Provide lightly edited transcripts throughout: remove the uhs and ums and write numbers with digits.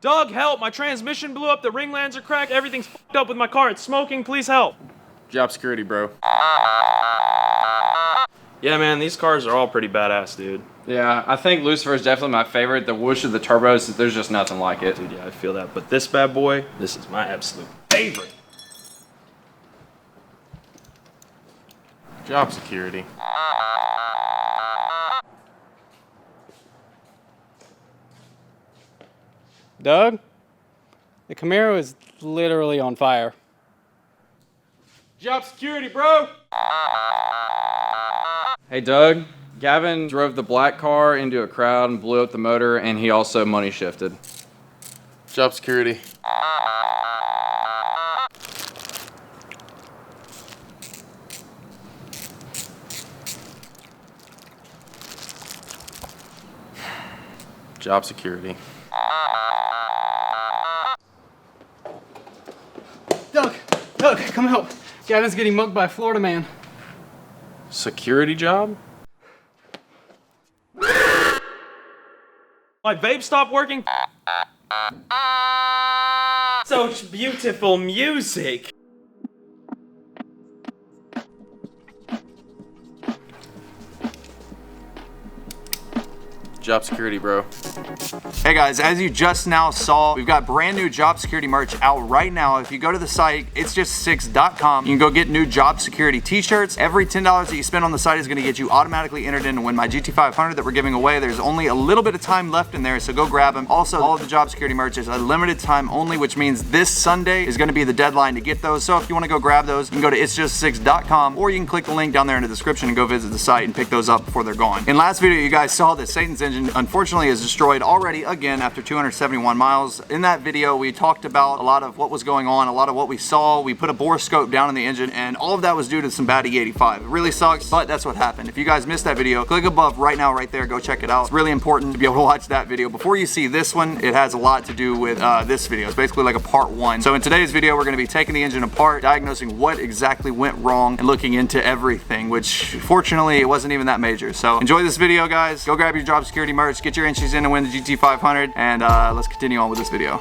Doug, help! My transmission blew up, the ring lands are cracked, everything's fucked up with my car, it's smoking, please help. Job security, bro. Yeah, man, these cars are all pretty badass, dude. Yeah, I think Lucifer is definitely my favorite. The whoosh of the turbos, there's just nothing like it. Dude, yeah, I feel that. But this bad boy, this is my absolute favorite. Job security. Doug, the Camaro is literally on fire. Job security, bro! Hey, Doug. Gavin drove the black car into a crowd and blew up the motor, and he also money shifted. Job security. Job security. Doug, come help. Gavin's getting mugged by a Florida man. Security job? My vape stopped working? Such beautiful music! Job security, bro. Hey guys, as you just now saw, we've got brand new job security merch out right now. If you go to the site, itsjust6.com, you can go get new job security t-shirts. Every $10 that you spend on the site is gonna get you automatically entered in to win my GT500 that we're giving away. There's only a little bit of time left in there, so go grab them. Also, all of the job security merch is a limited time only, which means this Sunday is gonna be the deadline to get those. So if you wanna go grab those, you can go to itsjust6.com, or you can click the link down there in the description and go visit the site and pick those up before they're gone. In last video, you guys saw that Satan's engine unfortunately is destroyed already again after 271 miles. In that video, we talked about a lot of what was going on, a lot of what we saw. We put a bore scope down in the engine, and all of that was due to some bad E85. It really sucks, but that's what happened. If you guys missed that video, click above right now, right there, go check it out. It's really important to be able to watch that video before you see this one. It has a lot to do with this video. It's basically like a part one. So in today's video, we're gonna be taking the engine apart, diagnosing what exactly went wrong, and looking into everything, which fortunately, it wasn't even that major. So enjoy this video, guys. Go grab your job security merch, get your entries in to win the GT500, and let's continue on with this video.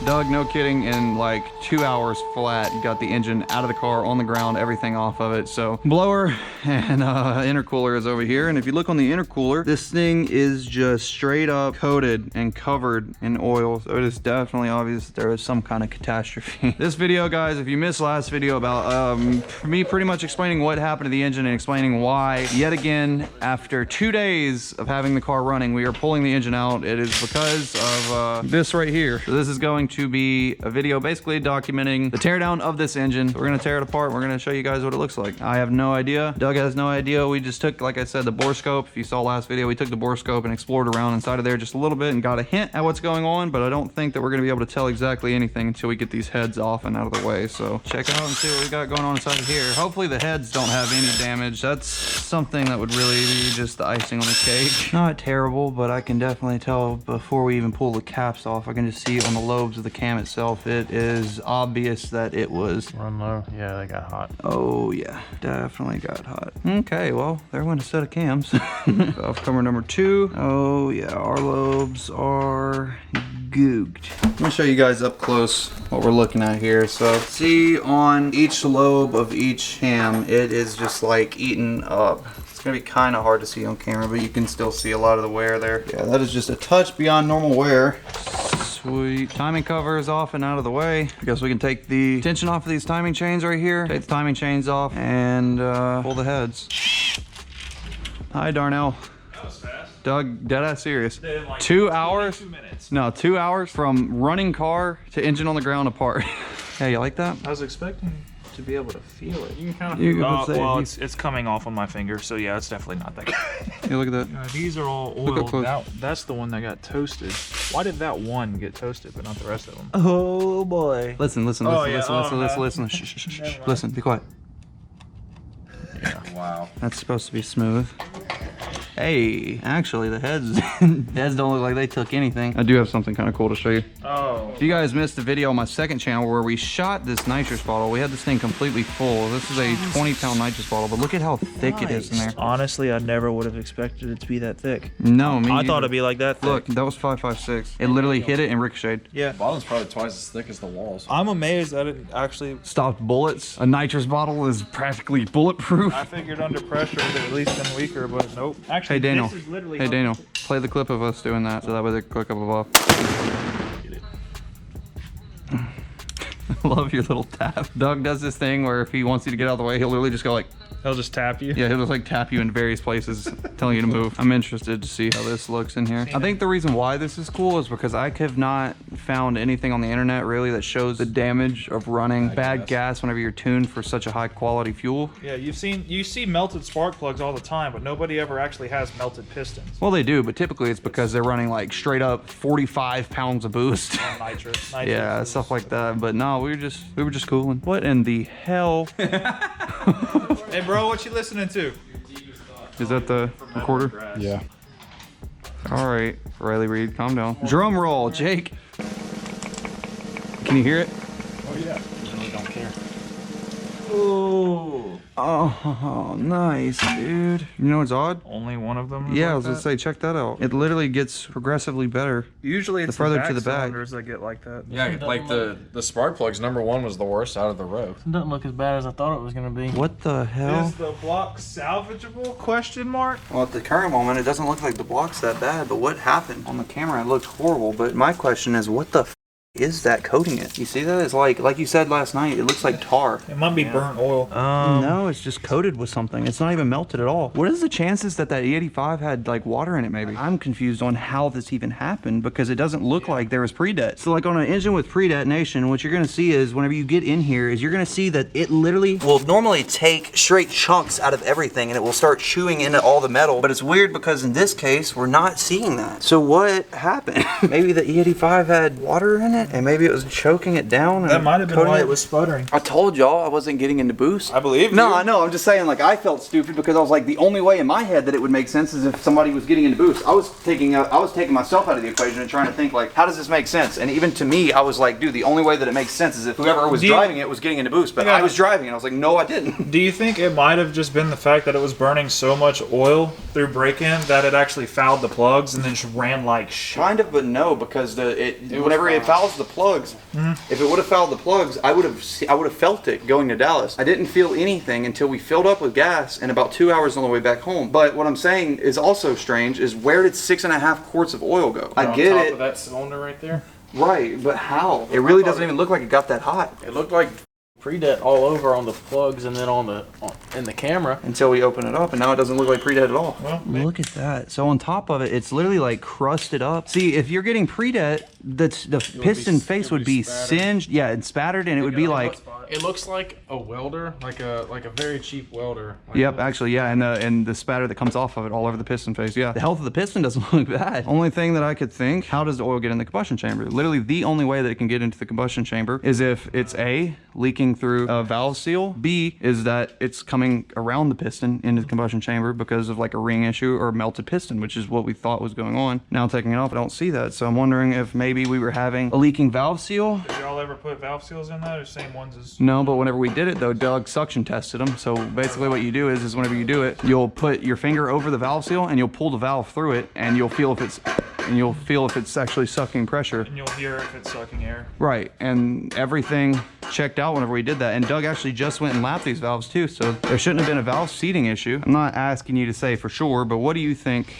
Doug, no kidding, in like 2 hours flat, got the engine out of the car, on the ground, everything off of it. So blower and intercooler is over here. And if you look on the intercooler, this thing is just straight up coated and covered in oil. So it is definitely obvious that there was some kind of catastrophe. This video, guys, if you missed last video about me pretty much explaining what happened to the engine and explaining why, yet again, after 2 days of having the car running, we are pulling the engine out. It is because of this right here. So this is going to be a video basically documenting the teardown of this engine. So we're gonna tear it apart. We're gonna show you guys what it looks like. I have no idea. Doug has no idea. We just took, like I said, the bore scope. If you saw last video, we took the bore scope and explored around inside of there just a little bit and got a hint at what's going on, but I don't think that we're gonna be able to tell exactly anything until we get these heads off and out of the way. So check out and see what we got going on inside of here. Hopefully the heads don't have any damage. That's something that would really be just the icing on the cake. Not terrible, but I can definitely tell before we even pull the caps off. I can just see on the lobes of the cam itself, it is obvious that it was Run low. Yeah, they got hot. Oh yeah, definitely got hot. Okay, well, there went a set of cams. Off cover number 2. Oh yeah, our lobes are gooked. I'm gonna show you guys up close what we're looking at here. So see on each lobe of each ham, it is just like eaten up. It's gonna be kind of hard to see on camera, but you can still see a lot of the wear there. Yeah, that is just a touch beyond normal wear. Sweet. Timing cover is off and out of the way. I guess we can take the tension off of these timing chains right here. Take the timing chains off and pull the heads. Hi, Darnell. That was fast. Doug, deadass serious. Dude, like 2 hours? 2 minutes. No, 2 hours from running car to engine on the ground apart. Yeah, you like that? I was expecting to be able to feel it. You can kind of You feel can it. say Well, you- it's coming off on my finger, so yeah, it's definitely not that good. Yeah, look at that. These are all Look up oiled. close. That's the one that got toasted. Why did that one get toasted, but not the rest of them? Oh boy. Listen, listen, Oh, listen, yeah. listen, Oh, listen, no. listen, listen. Shh, shh, shh, shh. Listen, be quiet. Yeah. Wow. That's supposed to be smooth. Hey, actually the heads heads don't look like they took anything. I do have something kind of cool to show you. Oh. If you guys missed the video on my second channel where we shot this nitrous bottle, we had this thing completely full. This is a 20-pound nitrous bottle, but look at how thick it is in there. Honestly, I never would have expected it to be that thick. No, me I neither. thought it'd be like that thick. Look, that was 5.56. It literally hit it and ricocheted. Yeah. The bottom's probably twice as thick as the walls. I'm amazed that it actually... Stopped bullets. A nitrous bottle is practically bulletproof. I figured under pressure it would at least been weaker, but nope. Actually, Hey Dano, this is literally... hey Dano, play the clip of us doing that so that way they click up above. I love your little tap. Doug does this thing where if he wants you to get out of the way, he'll literally just go like, He'll just tap you. yeah, he'll just like tap you in various places, telling you to move. I'm interested to see how this looks in here. I think the reason why this is cool is because I have not found anything on the internet really that shows the damage of running bad gas whenever you're tuned for such a high quality fuel. Yeah, you see melted spark plugs all the time, but nobody ever actually has melted pistons. Well, they do, but typically it's because they're running like straight up 45 pounds of boost. Nitrous. Yeah, stuff like that. But no, we were just cooling. What in the hell? Hey, bro, what you listening to? Is that the recorder? Yeah. All right, Riley Reed, calm down. Drum roll, Jake. Can you hear it? Oh yeah. I really don't care. Ooh. Oh, nice, dude. You know what's odd? Only one of them? Yeah, I was gonna say, check that out. It literally gets progressively better. Usually it's the further to the back cylinders that get like that. Yeah, like the spark plugs, number one was the worst out of the row. It doesn't look as bad as I thought it was gonna be. What the hell? Is the block salvageable? Question mark. Well, at the current moment, it doesn't look like the block's that bad, but what happened? On the camera, it looked horrible, but my question is, what the is that coating it? You see that? It's like you said last night, it looks like tar. It might be burnt oil. No, it's just coated with something. It's not even melted at all. What is the chances that that E85 had like water in it maybe? I'm confused on how this even happened because it doesn't look like there was pre-det. So like on an engine with pre-detonation, what you're gonna see is whenever you get in here is you're gonna see that it literally will normally take straight chunks out of everything and it will start chewing into all the metal. But it's weird because in this case, we're not seeing that. So what happened? Maybe the E85 had water in it and maybe it was choking it down. That might have been why it was sputtering. I told y'all I wasn't getting into boost. I believe No, you. I know. I'm just saying, like, I felt stupid because I was like, the only way in my head that it would make sense is if somebody was getting into boost. I was taking myself out of the equation and trying to think, like, how does this make sense? And even to me, I was like, dude, the only way that it makes sense is if whoever was driving it was getting into boost. But I was driving it. I was like, no, I didn't. Do you think it might have just been the fact that it was burning so much oil through break-in that it actually fouled the plugs and then just ran like shit? Kind of, but no, because whenever it fouls the plugs, if it would have fouled the plugs, I would have felt it going to Dallas. I didn't feel anything until we filled up with gas and about 2 hours on the way back home. But what I'm saying is also strange is where did 6.5 quarts of oil go? I get On top it. of that cylinder right there, Right, but how? It really doesn't even look like it got that hot it looked like pre-det all over on the plugs and then in the camera. until we open it up, and now it doesn't look like pre-det at all. Well, Look at that. So on top of it, it's literally like crusted up. See, if you're getting pre-det, the piston face would be singed, yeah, and spattered, and it would be like. It looks like a welder, like a very cheap welder. Yep, actually, yeah, and the spatter that comes off of it all over the piston face. Yeah, the health of the piston doesn't look bad. Only thing that I could think, how does the oil get in the combustion chamber? Literally, the only way that it can get into the combustion chamber is if it's A, leaking through a valve seal, B, is that it's coming around the piston into the combustion chamber because of like a ring issue or a melted piston, which is what we thought was going on. Now taking it off, I don't see that, so I'm wondering if maybe we were having a leaking valve seal. did y'all ever put valve seals in that or same ones as... No, but whenever we did it though, Doug suction tested them. So basically what you do is whenever you do it, you'll put your finger over the valve seal and you'll pull the valve through it and you'll feel if it's actually sucking pressure. And you'll hear if it's sucking air. Right, and everything checked out whenever we did that. And Doug actually just went and lapped these valves too, so there shouldn't have been a valve seating issue. I'm not asking you to say for sure, but what do you think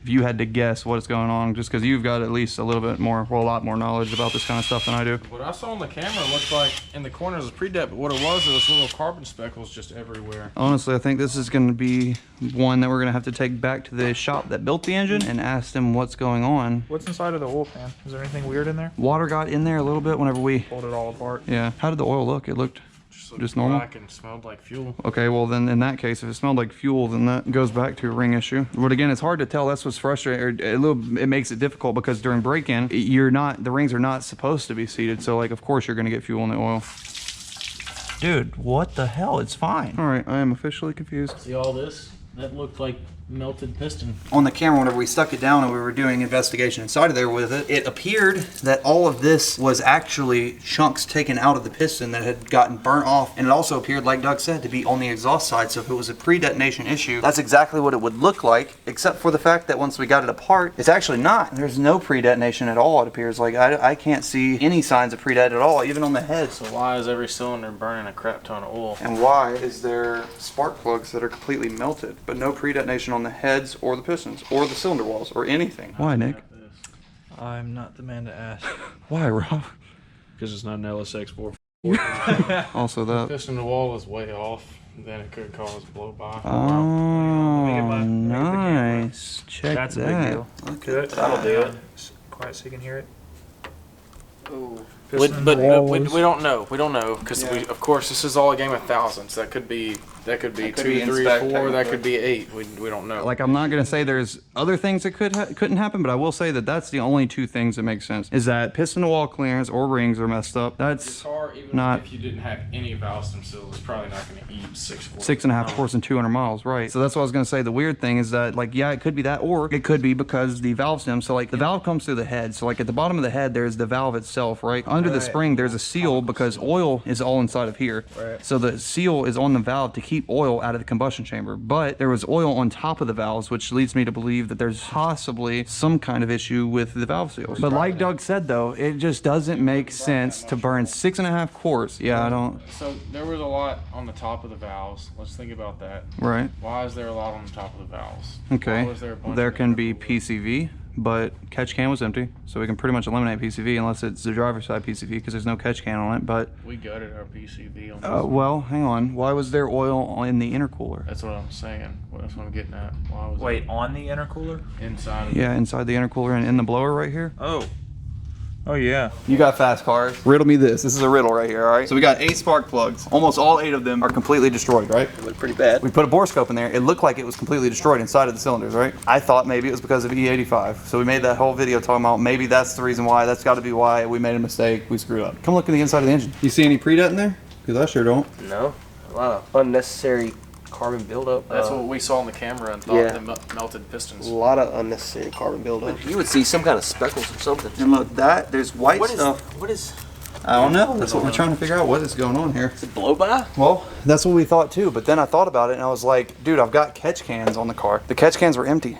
if you had to guess what's going on, just because you've got at least a little bit more, well, a lot more knowledge about this kind of stuff than I do? What I saw on the camera looked like in the corners was pre-det, but what it was little carbon speckles just everywhere. Honestly, I think this is going to be one that we're going to have to take back to the shop that built the engine and ask them what's going on. What's inside of the oil pan? Is there anything weird in there? Water got in there a little bit whenever we... Pulled it all apart. Yeah. How did the oil look? It looked just normal? Black and smelled like fuel. Okay, well then in that case, if it smelled like fuel, then that goes back to a ring issue. But again, it's hard to tell. That's what's frustrating, or it makes it difficult because during break-in, the rings are not supposed to be seated. So like, of course you're gonna get fuel in the oil. Dude, what the hell? It's fine. All right, I am officially confused. See all this? That looked like melted piston. On the camera, whenever we stuck it down and we were doing investigation inside of there with it, it appeared that all of this was actually chunks taken out of the piston that had gotten burnt off. And it also appeared, like Doug said, to be on the exhaust side. So if it was a pre-detonation issue, that's exactly what it would look like, except for the fact that once we got it apart, it's actually not. There's no pre-detonation at all, it appears. Like, I can't see any signs of pre-det at all, even on the head. So why is every cylinder burning a crap ton of oil? And why is there spark plugs that are completely melted, but no pre-detonation on the heads or the pistons or the cylinder walls or anything? Why, Nick? I'm not the man to ask. Why, Rob? Because it's not an LSX 4. Also that. Piston the wall is way off, then it could cause blow by. Oh, nice. Check That's that. a big deal. Okay. That'll do it. Quiet so you can hear it. Ooh. But we don't know. We don't know because of course this is all a game of thousands. That could be 2, 3, 4. That could be 8. We don't know. Like, I'm not gonna say there's other things that couldn't happen, but I will say that that's the only 2 things that make sense. Is that piston to wall clearance or rings are messed up. That's Your car, even not if you didn't have any valve stem seals, it's probably not going to eat 6.5 quarts and 200 miles, right? So that's what I was gonna say. The weird thing is that, like, yeah, it could be that, or it could be because the valve stem. So like the valve comes through the head. So like at the bottom of the head, there's the valve itself, right? Under the spring, there's a seal because oil is all inside of here. Right. So the seal is on the valve to keep oil out of the combustion chamber. But there was oil on top of the valves, which leads me to believe that there's possibly some kind of issue with the valve seals. But like Doug said, though, it just doesn't make sense to burn 6.5 quarts. Yeah, I don't. So there was a lot on the top of the valves. Let's think about that. Right. Why is there a lot on the top of the valves? Okay. Why was there a bunch There of can be intercooler? PCV, but catch can was empty, so we can pretty much eliminate PCV unless it's the driver's side PCV because there's no catch can on it. But We gutted our PCV on this. well, hang on. Why was there oil in the intercooler? That's what I'm saying. That's what I'm getting at. Why was Wait, on the intercooler? it inside of Yeah, inside the intercooler and in the blower right here. Oh. Oh, yeah. You got fast cars. Riddle me this. This is a riddle right here, all right? So we got 8 spark plugs. Almost all 8 of them are completely destroyed, right? It looked pretty bad. We put a bore scope in there. It looked like it was completely destroyed inside of the cylinders, right? I thought maybe it was because of E85. So we made that whole video talking about maybe that's the reason why. That's got to be why we made a mistake. We screwed up. Come look in the inside of the engine. You see any pre-det in there? Because I sure don't. No. A lot of unnecessary carbon buildup. That's what we saw on the camera and thought Yeah. the melted pistons. A lot of unnecessary carbon buildup. You would see some kind of speckles or something. And look, there's white What is? stuff. What is? I don't know. That's what we're trying to figure out. What is going on here? Is it blow by? Well, that's what we thought too. But then I thought about it and I was like, dude, I've got catch cans on the car. The catch cans were empty.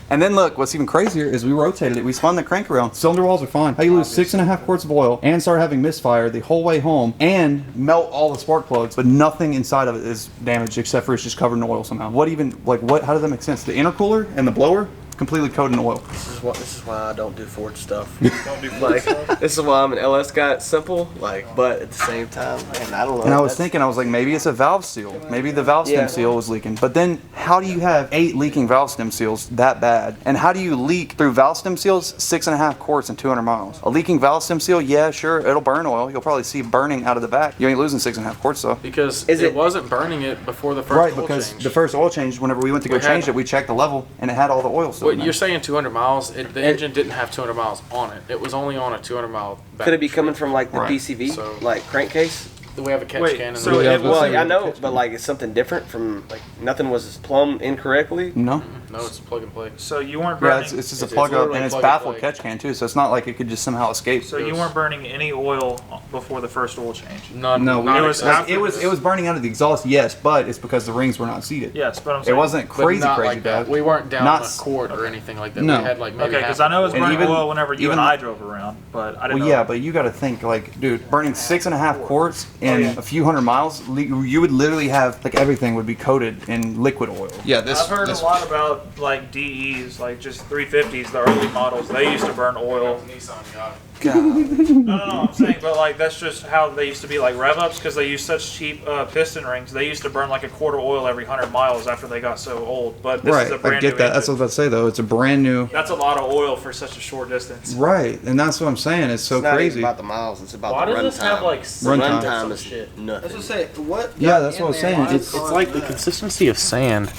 And then look, what's even crazier is we rotated it. We spun the crank around. Cylinder walls are fine. How you lose 6.5 quarts of oil and start having misfire the whole way home and melt all the spark plugs, but nothing inside of it is damaged except for it's just covered in oil somehow. What even, like, what? How does that make sense? The intercooler and the blower completely coated in oil. This is why I don't do Ford stuff. Don't do Like, this is why I'm an LS guy. It's simple, like, but at the same time, man, I don't know. And I was thinking, I was like, maybe it's a valve seal. Maybe the valve stem Yeah. seal was leaking. But then, how do you have 8 leaking valve stem seals that bad? And how do you leak through valve stem seals 6.5 quarts and 200 miles? A leaking valve stem seal, yeah, sure, it'll burn oil. You'll probably see burning out of the back. You ain't losing 6.5 quarts though. Because Is it it- wasn't burning it before the first Right, oil because change. the first oil change, whenever we went to go We had- change it, we checked the level and it had all the oil still. Well, in there. you're saying 200 miles. The engine didn't have 200 miles on it. It was only on a 200 mile battery. Could it be coming from like the Right. PCV, So- like crankcase? We have a catch Wait, can. In so the it was- Well, I know, but like it's something different from like nothing was plumbed incorrectly. No. No, it's plug and play. So you weren't Yeah, burning. it's just a It's plug up literally and it's plug and baffled play. catch can too, so it's not like it could just somehow escape. So you weren't burning any oil before the first oil change. None. No, not it was exactly. after- it was burning out of the exhaust, yes, but it's because the rings were not seated. Yes, but I'm It saying wasn't But crazy, not crazy like that. bad. We weren't down Not a s- cord or anything like that. No. We had like maybe Okay, because half I know it was a And burning even- oil whenever you even- and I drove around, but I didn't Well, know. yeah, but you got to think, like, dude, burning 6.5 quarts in yeah. a few hundred miles, you would literally have, like, everything would be coated in liquid oil. Yeah, I've heard a lot about like DEs, like just 350s, the early models. They used to burn oil. Nissan got it. No, I'm saying, but like that's just how they used to be like rev ups because they used such cheap piston rings. They used to burn like a quart of oil every 100 miles after they got so old. But this Right, is a I brand get new that. That's what I engine. was about to say, though. It's a brand new. That's a lot of oil for such a short distance. Right, and that's what I'm saying. It's so It's not crazy. even about the miles. It's about Why the does run this time. have like Run Run time. time some is nothing. Let's say what. Yeah, that's what I was saying. It's like the consistency of sand.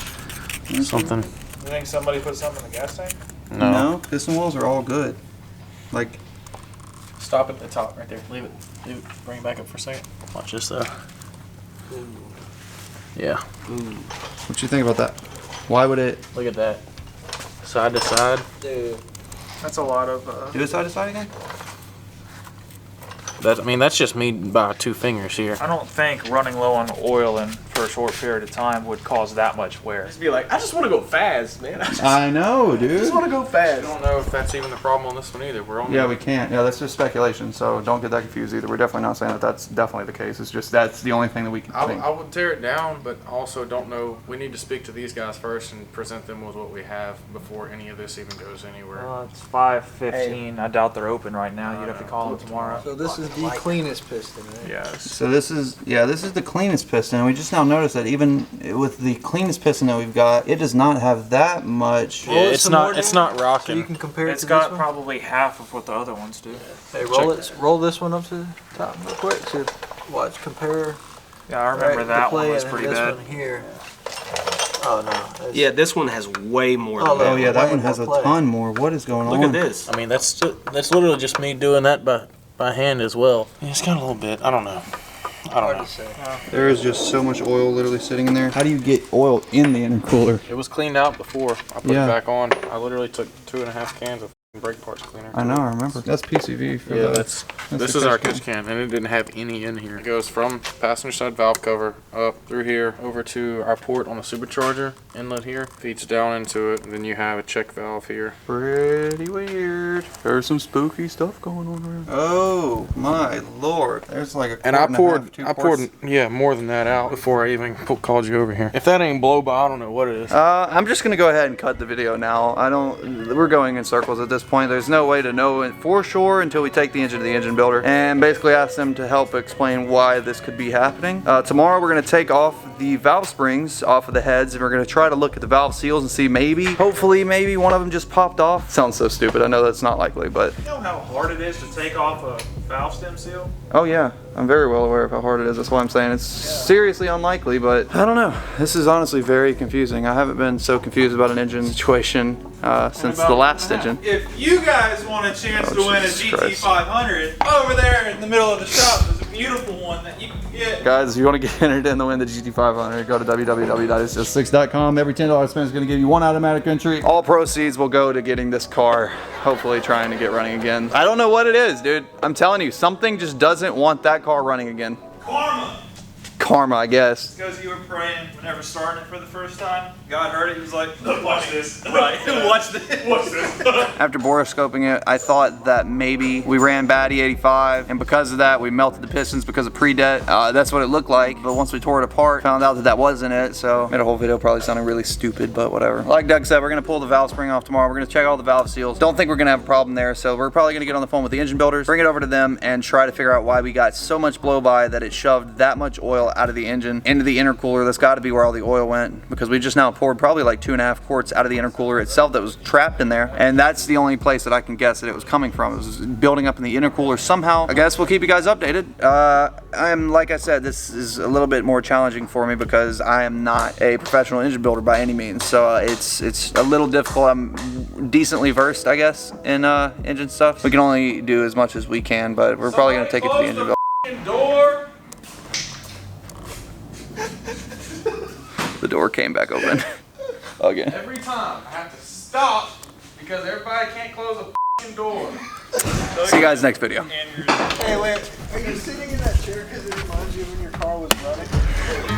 Something. You think somebody put something in the gas tank? No, piston wells are all good. Like, Stop at the top right there. Leave it. Bring it back up for a second. Watch this though. Yeah. what you think about that? Why would it Look at that. Side to side. Dude. That's a lot of. do it side to side again? I mean, that's just me by 2 fingers here. I don't think running low on oil and for a short period of time would cause that much wear. Just be like, I just want to go fast, man. I know, dude. just want to go I fast. don't know if that's even the problem on this one either. We're only Yeah, we can't. Yeah, that's just speculation, so don't get that confused either. We're definitely not saying that that's definitely the case. It's just that's the only thing that we can think. I would tear it down, but also don't know. We need to speak to these guys first and present them with what we have before any of this even goes anywhere. It's 5:15. I doubt they're open right now. You'd have to call them tomorrow. So this is the cleanest piston, right? Yes. So this is the cleanest piston. We just now noticed that even with the cleanest piston that we've got, it does not have that much. Yeah, it's not So you rocking. can compare it It's to got this one. probably half of what the other ones do. Hey, roll this one up to the top real quick. So watch, compare. Yeah, I remember right, that the one play was and pretty this bad. one here. Oh no. That's- Yeah, this one has way more than Oh, that. Oh yeah, that Way one has a more play. ton more. What is going on? Look at this. I mean, that's literally just me doing that by hand as well. Yeah, it's got a little bit. I don't know. Hard to say. There is just so much oil literally sitting in there. How do you get oil in the intercooler? It was cleaned out before I put Yeah. it back on. I literally took 2.5 cans of brake parts cleaner. I know, I remember. That's PCV for Yeah, the, this the is our catch catch can, and it didn't have any in here. It goes from passenger side valve cover up through here over to our port on the supercharger inlet here. Feeds down into it, and then you have a check valve here. Pretty weird. There's some spooky stuff going on around. Oh my lord. There's like a And I quart poured, yeah, more than that out before I even called you over here. If that ain't blow by, I don't know what it is. I'm just gonna go ahead and cut the video now. We're going in circles at this point. There's no way to know it for sure until we take the engine to the engine builder and basically ask them to help explain why this could be happening. Tomorrow we're gonna take off the valve springs off of the heads and we're gonna try to look at the valve seals and see hopefully maybe one of them just popped off. Sounds so stupid, I know that's not likely, but. You know how hard it is to take off a valve stem seal? Oh yeah, I'm very well aware of how hard it is. That's why I'm saying it's seriously unlikely, but I don't know. This is honestly very confusing. I haven't been so confused about an engine situation since the last engine. If you guys want a chance to win a Jesus Christ. GT500, over there in the middle of the shop there's a beautiful one that you can get. Guys, if you want to get entered in to win the GT500, go to www.itsjust6.com. Every $10 spent is going to give you one automatic entry. All proceeds will go to getting this car, hopefully trying to get running again. I don't know what it is, dude. I'm telling you, something just doesn't want that car running again. Karma! Karma, I guess. Because you were praying whenever starting it for the first time. God heard it, he was like, watch this. Right, watch this. Watch this. After boroscoping it, I thought that maybe we ran bad E85, and because of that, we melted the pistons because of pre-det. That's what it looked like, but once we tore it apart, found out that that wasn't it, so made a whole video probably sounding really stupid, but whatever. Like Doug said, we're gonna pull the valve spring off tomorrow. We're gonna check all the valve seals. Don't think we're gonna have a problem there, so we're probably gonna get on the phone with the engine builders, bring it over to them, and try to figure out why we got so much blow-by that it shoved that much oil out of the engine into the intercooler. That's got to be where all the oil went, because we just now poured probably like 2.5 quarts out of the intercooler itself that was trapped in there, and that's the only place that I can guess that it was coming from. It was building up in the intercooler somehow. I guess we'll keep you guys updated. Like I said, this is a little bit more challenging for me because I am not a professional engine builder by any means, so it's a little difficult. I'm decently versed, I guess, in engine stuff. We can only do as much as we can, but we're probably gonna take it to the engine builder. Door. The door came back open again. Every time I have to stop because everybody can't close a door. See you guys next video. Hey, wait. Are you sitting in that chair because it reminds you when your car was running?